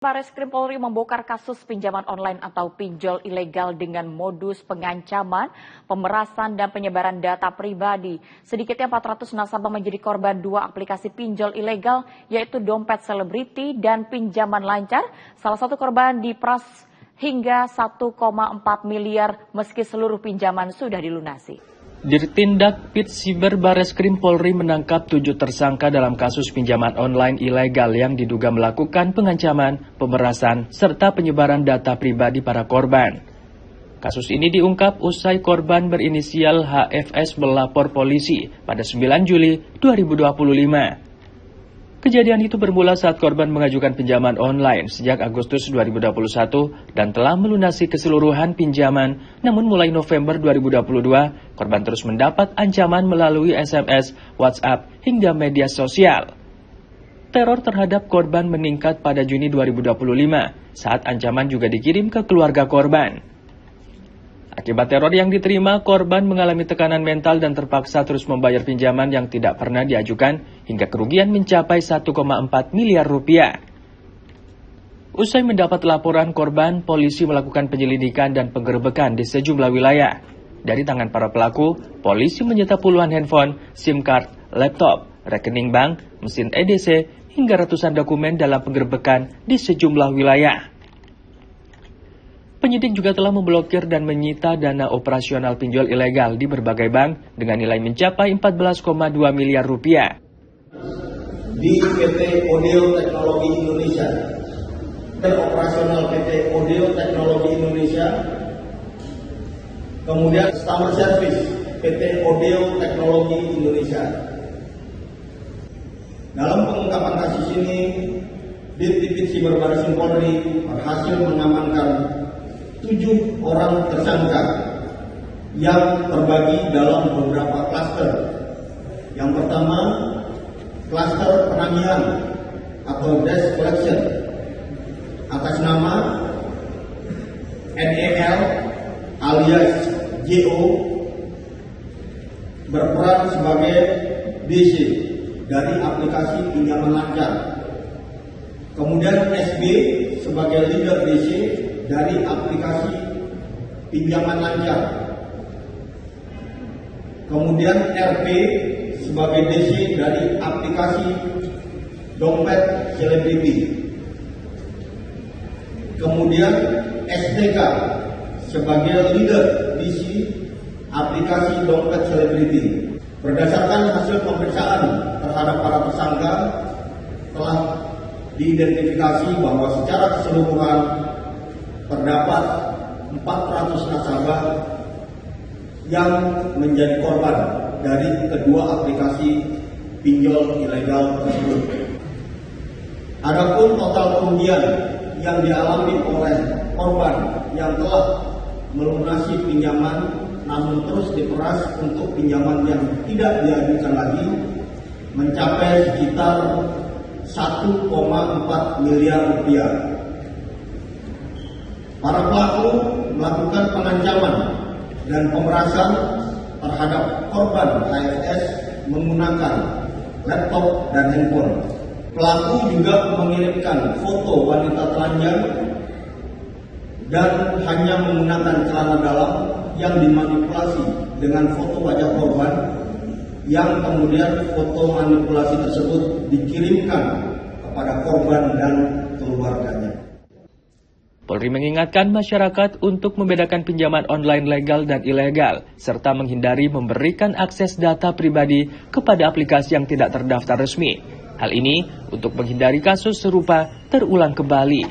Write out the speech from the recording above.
Bareskrim Polri membongkar kasus pinjaman online atau pinjol ilegal dengan modus pengancaman, pemerasan, dan penyebaran data pribadi. Sedikitnya 400 nasabah menjadi korban dua aplikasi pinjol ilegal, yaitu dompet selebriti dan pinjaman lancar. Salah satu korban diperas hingga 1,4 miliar meski seluruh pinjaman sudah dilunasi. Dirtindak Pit Siber Bareskrim Polri menangkap 7 tersangka dalam kasus pinjaman online ilegal yang diduga melakukan pengancaman, pemerasan, serta penyebaran data pribadi para korban. Kasus ini diungkap usai korban berinisial HFS melapor polisi pada 9 Juli 2025. Kejadian itu bermula saat korban mengajukan pinjaman online sejak Agustus 2021 dan telah melunasi keseluruhan pinjaman. Namun mulai November 2022, korban terus mendapat ancaman melalui SMS, WhatsApp, hingga media sosial. Teror terhadap korban meningkat pada Juni 2025 saat ancaman juga dikirim ke keluarga korban. Akibat teror yang diterima, korban mengalami tekanan mental dan terpaksa terus membayar pinjaman yang tidak pernah diajukan hingga kerugian mencapai 1,4 miliar rupiah. Usai mendapat laporan korban, polisi melakukan penyelidikan dan penggerebekan di sejumlah wilayah. Dari tangan para pelaku, polisi menyita puluhan handphone, SIM card, laptop, rekening bank, mesin EDC, hingga ratusan dokumen dalam penggerebekan di sejumlah wilayah. Penyidik juga telah memblokir dan menyita dana operasional pinjol ilegal di berbagai bank dengan nilai mencapai 14,2 miliar rupiah. Di PT Odeo Teknologi Indonesia, operasional PT Odeo Teknologi Indonesia, kemudian Customer Service PT Odeo Teknologi Indonesia. Dalam pengungkapan kasus ini, Dirtipid Siber Bareskrim Polri berhasil mengamankan 7 orang tersangka yang terbagi dalam beberapa klaster. Yang pertama, klaster penagihan atau debt collection atas nama NEL alias JO berperan sebagai DC dari aplikasi pinjaman lancar. Kemudian SB sebagai leader DC dari aplikasi pinjaman lancar. Kemudian RP sebagai DC dari aplikasi dompet selebriti. Kemudian STK sebagai leader DC aplikasi dompet selebriti. Berdasarkan hasil pemeriksaan terhadap para tersangka, telah diidentifikasi bahwa secara keseluruhan terdapat 400 nasabah yang menjadi korban dari kedua aplikasi pinjol ilegal tersebut. Adapun total kerugian yang dialami oleh korban yang telah melunasi pinjaman namun terus diperas untuk pinjaman yang tidak diajukan lagi mencapai sekitar 1,4 miliar rupiah. Para pelaku melakukan pengancaman dan pemerasan terhadap korban HFS menggunakan laptop dan handphone. Pelaku juga mengirimkan foto wanita telanjang dan hanya menggunakan celana dalam yang dimanipulasi dengan foto wajah korban, yang kemudian foto manipulasi tersebut dikirimkan kepada korban dan keluarganya. Polri mengingatkan masyarakat untuk membedakan pinjaman online legal dan ilegal, serta menghindari memberikan akses data pribadi kepada aplikasi yang tidak terdaftar resmi. Hal ini untuk menghindari kasus serupa terulang kembali.